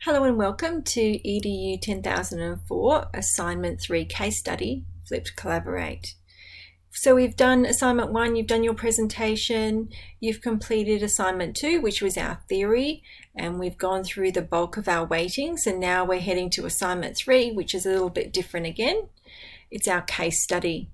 Hello and welcome to EDU 10004 Assignment 3 Case Study, Flipped Collaborate. So we've done Assignment 1, you've done your presentation, you've completed Assignment 2, which was our theory, and we've gone through the bulk of our weightings, and now we're heading to Assignment 3, which is a little bit different again. It's our case study.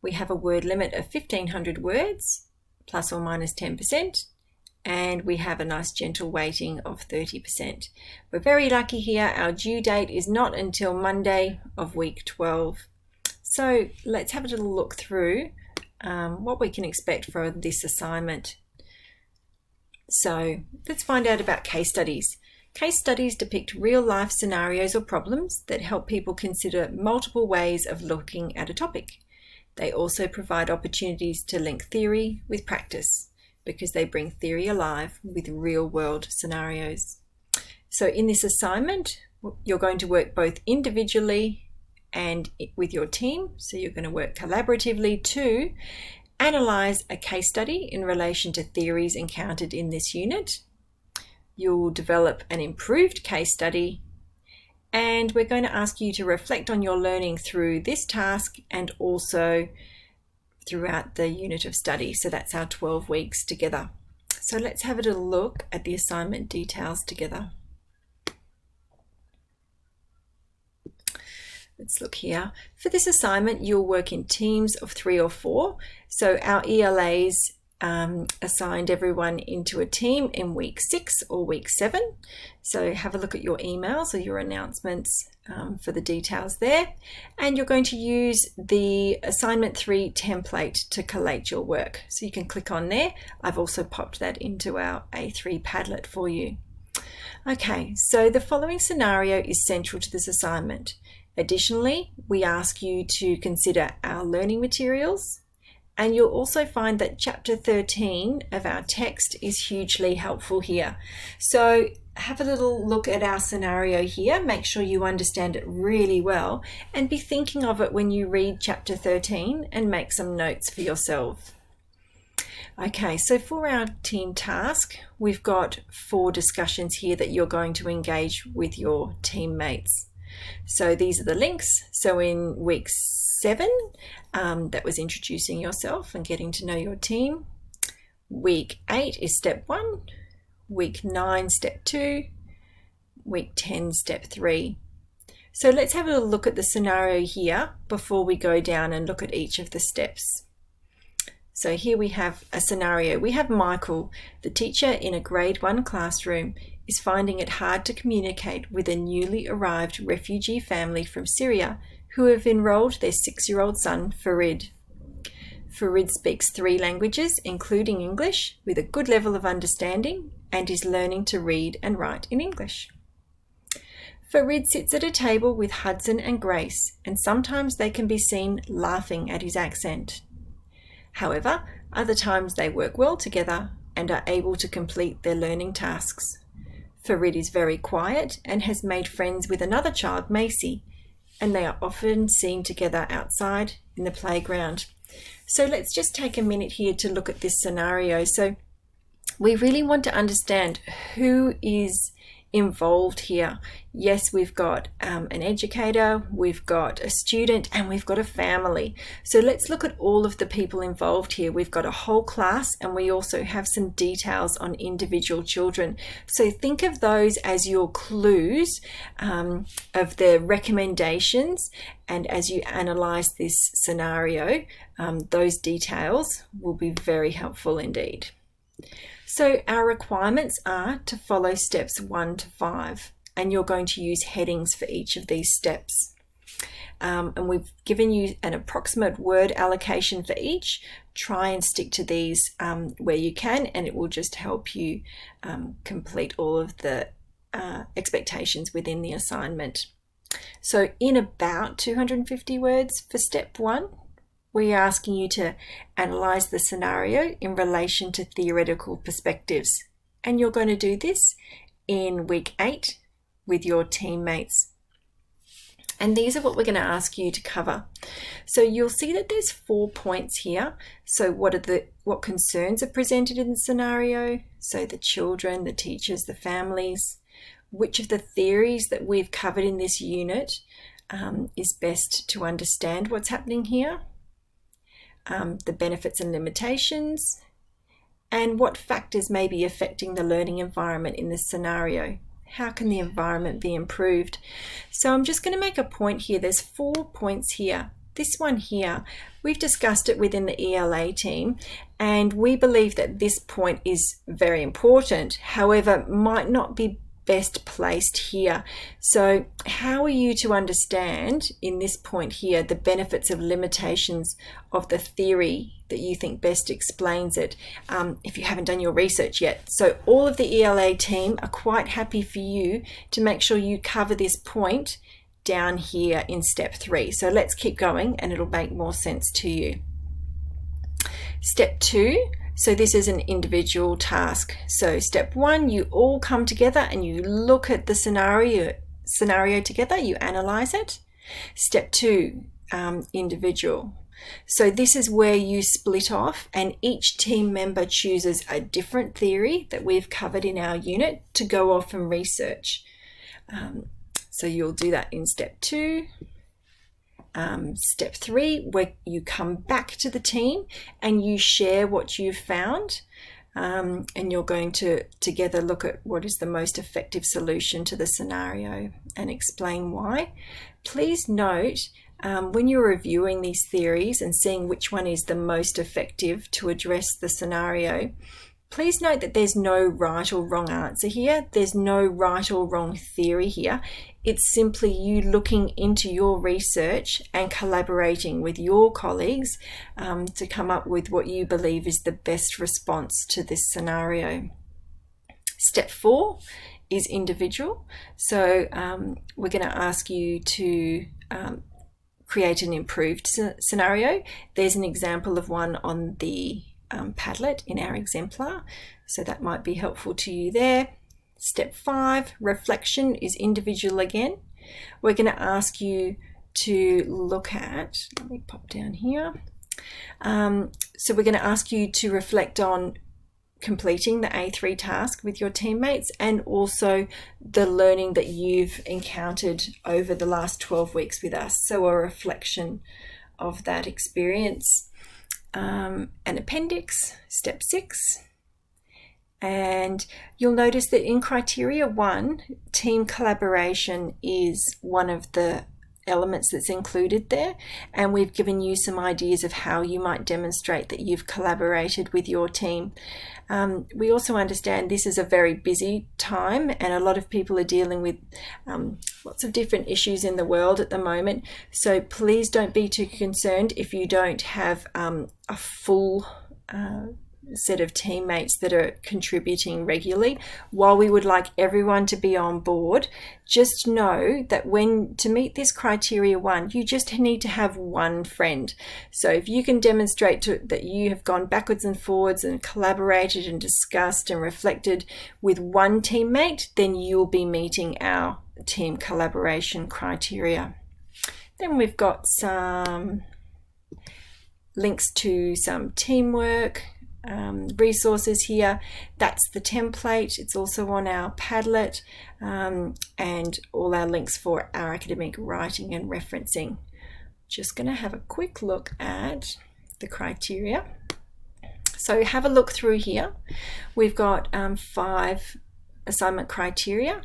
We have a word limit of 1,500 words, plus or minus 10%. And we have a nice gentle weighting of 30%. We're very lucky here. Our due date is not until Monday of week 12. So let's have a little look through what we can expect for this assignment. So let's find out about case studies. Case studies depict real life scenarios or problems that help people consider multiple ways of looking at a topic. They also provide opportunities to link theory with practice, because they bring theory alive with real-world scenarios. So in this assignment, you're going to work both individually and with your team. So you're going to work collaboratively to analyze a case study in relation to theories encountered in this unit. You'll develop an improved case study, and we're going to ask you to reflect on your learning through this task and also throughout the unit of study. So that's our 12 weeks together. So let's have a little look at the assignment details together. Let's look here. For this assignment, you'll work in teams of 3 or 4. So our ELAs assigned everyone into a team in week 6 or week 7. So have a look at your emails or your announcements for the details there. And you're going to use the Assignment 3 template to collate your work. So you can click on there. I've also popped that into our A3 Padlet for you. Okay, so the following scenario is central to this assignment. Additionally, we ask you to consider our learning materials, and you'll also find that chapter 13 of our text is hugely helpful here. So have a little look at our scenario here, make sure you understand it really well, and be thinking of it when you read chapter 13 and make some notes for yourself. Okay, so for our team task, we've got 4 discussions here that you're going to engage with your teammates. So these are the links. So in week 7, that was introducing yourself and getting to know your team. Week 8 is step 1. Week 9, step 2. Week 10, step 3. So let's have a look at the scenario here before we go down and look at each of the steps. So here we have a scenario. We have Michael, the teacher in a grade 1 classroom, is finding it hard to communicate with a newly arrived refugee family from Syria who have enrolled their 6-year-old son, Farid. Farid speaks 3 languages, including English, with a good level of understanding and is learning to read and write in English. Farid sits at a table with Hudson and Grace, and sometimes they can be seen laughing at his accent. However, other times they work well together and are able to complete their learning tasks. Farid is very quiet and has made friends with another child, Macy, and they are often seen together outside in the playground. So let's just take a minute here to look at this scenario. So we really want to understand who is involved here. Yes, we've got an educator, we've got a student, and we've got a family. So let's look at all of the people involved here. We've got a whole class, and we also have some details on individual children. So think of those as your clues of the recommendations, and as you analyze this scenario, those details will be very helpful indeed. So our requirements are to follow steps 1 to 5, and you're going to use headings for each of these steps. And we've given you an approximate word allocation for each. Try and stick to these where you can, and it will just help you complete all of the expectations within the assignment. So in about 250 words for step 1, we're asking you to analyze the scenario in relation to theoretical perspectives. And you're going to do this in week 8 with your teammates. And these are what we're going to ask you to cover. So you'll see that there's 4 points here. So what concerns are presented in the scenario? So the children, the teachers, the families. which of the theories that we've covered in this unit is best to understand what's happening here, the benefits and limitations, and what factors may be affecting the learning environment in this scenario. How can the environment be improved? So I'm just going to make a point here. There's 4 points here. This one here, we've discussed it within the ELA team, and we believe that this point is very important, however, might not be best placed here. So how are you to understand in this point here the benefits of limitations of the theory that you think best explains it, if you haven't done your research yet? So all of the ELA team are quite happy for you to make sure you cover this point down here in step 3. So let's keep going and it'll make more sense to you. Step 2, so this is an individual task. So step 1, you all come together and you look at the scenario together, you analyze it. Step 2, individual. So this is where you split off and each team member chooses a different theory that we've covered in our unit to go off and research. So you'll do that in step 2. Step 3, where you come back to the team and you share what you've found, and you're going to together look at what is the most effective solution to the scenario and explain why. Please note, when you're reviewing these theories and seeing which one is the most effective to address the scenario, please note that there's no right or wrong answer here. There's no right or wrong theory here. It's simply you looking into your research and collaborating with your colleagues to come up with what you believe is the best response to this scenario. Step 4 is individual. So we're going to ask you to create an improved scenario. There's an example of one on the Padlet in our exemplar, so that might be helpful to you there. Step 5, reflection, is individual again. We're going to ask you to look at, let me pop down here. So we're going to ask you to reflect on completing the A3 task with your teammates and also the learning that you've encountered over the last 12 weeks with us. So a reflection of that experience. An appendix, step 6. And you'll notice that in criteria 1, team collaboration is one of the elements that's included there, and we've given you some ideas of how you might demonstrate that you've collaborated with your team. We also understand this is a very busy time and a lot of people are dealing with lots of different issues in the world at the moment, so please don't be too concerned if you don't have a full set of teammates that are contributing regularly. While we would like everyone to be on board, just know that to meet this criteria 1, you just need to have one friend. So if you can demonstrate that you have gone backwards and forwards and collaborated and discussed and reflected with one teammate, then you'll be meeting our team collaboration criteria. Then we've got some links to some teamwork resources here. That's the template. It's also on our Padlet, and all our links for our academic writing and referencing. Just going to have a quick look at the criteria. So have a look through here. We've got 5 assignment criteria.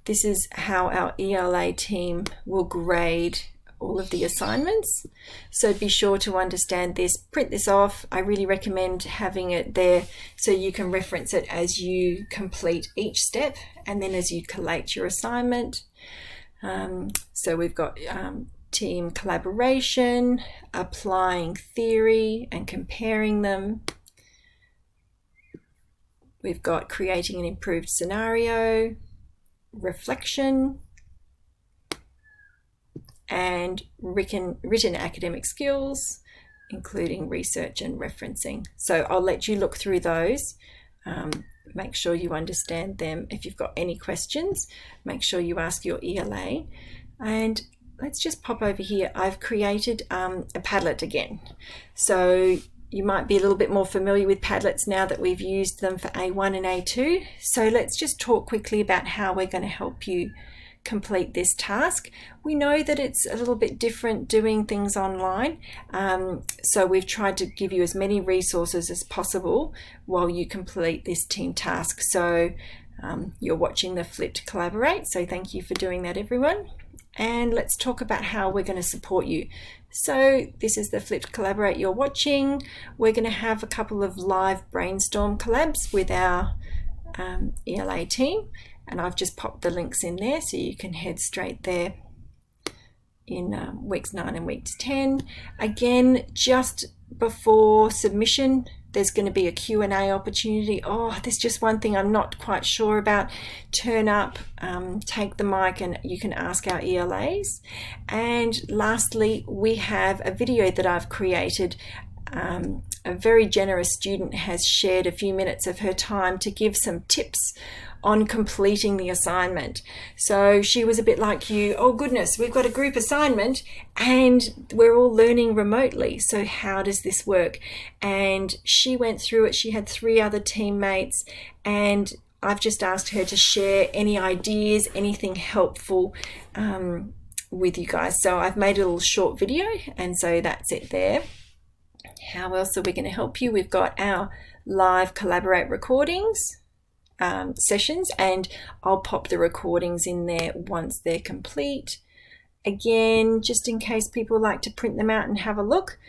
This is how our ELA team will grade all of the assignments, so be sure to understand this, print this off. I really recommend having it there so you can reference it as you complete each step and then as you collate your assignment. So we've got team collaboration, applying theory and comparing them. We've got creating an improved scenario, reflection, and written academic skills, including research and referencing. So I'll let you look through those. Make sure you understand them. If you've got any questions, make sure you ask your ELA. And let's just pop over here. I've created a Padlet again. So You might be a little bit more familiar with Padlets now that we've used them for A1 and A2. So let's just talk quickly about how we're going to help you complete this task. We know that it's a little bit different doing things online, so we've tried to give you as many resources as possible while you complete this team task. So you're watching the Flipped Collaborate, so thank you for doing that, everyone. And let's talk about how we're going to support you. So this is the Flipped Collaborate you're watching. We're going to have a couple of live brainstorm collabs with our ELA team, and I've just popped the links in there so you can head straight there in weeks 9 and week 10. Again, just before submission, there's going to be a Q&A opportunity. Oh, there's just one thing I'm not quite sure about. Turn up, take the mic, and you can ask our ELAs. And lastly, we have a video that I've created. A very generous student has shared a few minutes of her time to give some tips on completing the assignment. So she was a bit like you, oh goodness, we've got a group assignment and we're all learning remotely. So how does this work? And she went through it. She had 3 other teammates, and I've just asked her to share any ideas, anything helpful with you guys. So I've made a little short video, and so that's it there. How else are we going to help you? We've got our live Collaborate recordings sessions, and I'll pop the recordings in there once they're complete. Again, just in case people like to print them out and have a look,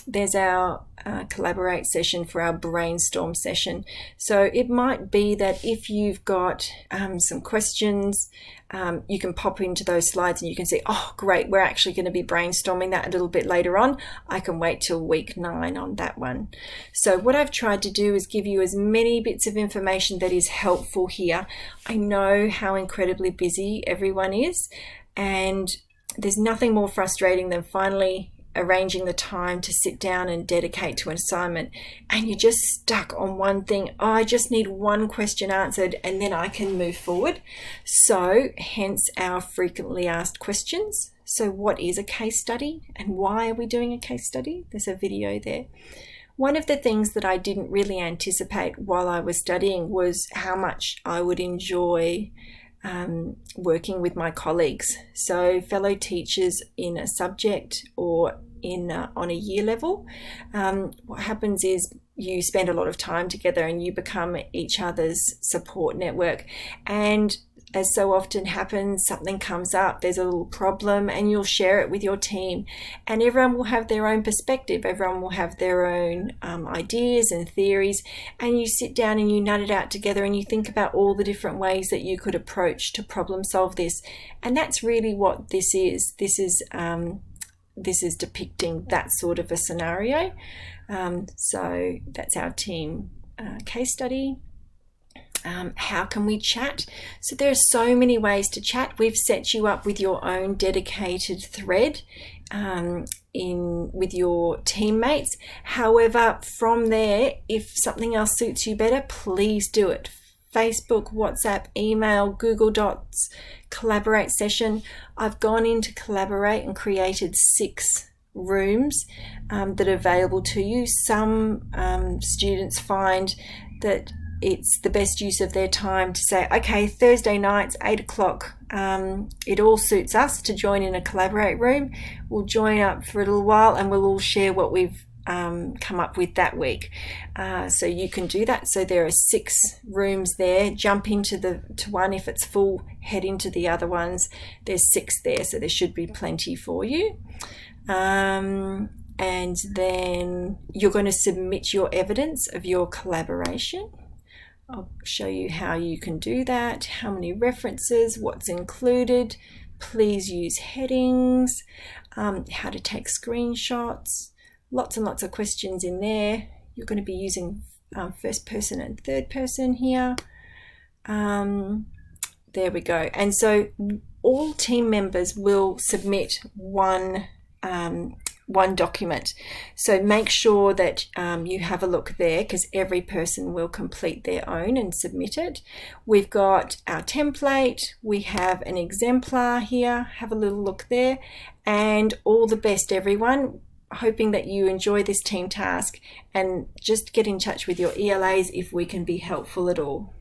there's our Collaborate session for our brainstorm session. So it might be that if you've got some questions, you can pop into those slides and you can see, oh great, we're actually going to be brainstorming that a little bit later on. I can wait till week 9 on that one. So what I've tried to do is give you as many bits of information that is helpful here. I know how incredibly busy everyone is, and there's nothing more frustrating than finally arranging the time to sit down and dedicate to an assignment, and you're just stuck on one thing. Oh, I just need one question answered and then I can move forward. So hence our frequently asked questions. So what is a case study and why are we doing a case study? There's a video there. One of the things that I didn't really anticipate while I was studying was how much I would enjoy working with my colleagues. So fellow teachers in a subject or in on a year level, what happens is you spend a lot of time together and you become each other's support network. And as so often happens, something comes up, there's a little problem, and you'll share it with your team, and everyone will have their own perspective, everyone will have their own ideas and theories, and you sit down and you nut it out together and you think about all the different ways that you could approach to problem solve this. And that's really what this is. This is depicting that sort of a scenario. So that's our team case study. How can we chat? So there are so many ways to chat. We've set you up with your own dedicated thread with your teammates. However, from there, if something else suits you better, please do it. Facebook, WhatsApp, email, Google Docs, Collaborate session. I've gone into Collaborate and created 6 rooms that are available to you. Some students find that it's the best use of their time to say, okay, Thursday nights, 8 o'clock, it all suits us to join in a Collaborate room. We'll join up for a little while and we'll all share what we've come up with that week. So you can do that. So there are 6 rooms there. Jump into to one. If it's full, head into the other ones. There's 6 there, so there should be plenty for you. And then you're going to submit your evidence of your collaboration. I'll show you how you can do that, how many references, what's included. Please use headings, how to take screenshots, lots and lots of questions in there. You're going to be using first person and third person here. There we go. And so all team members will submit one document. So make sure that you have a look there, because every person will complete their own and submit it. We've got our template, we have an exemplar here, have a little look there, and all the best everyone. hoping that you enjoy this team task and just get in touch with your ELAs if we can be helpful at all.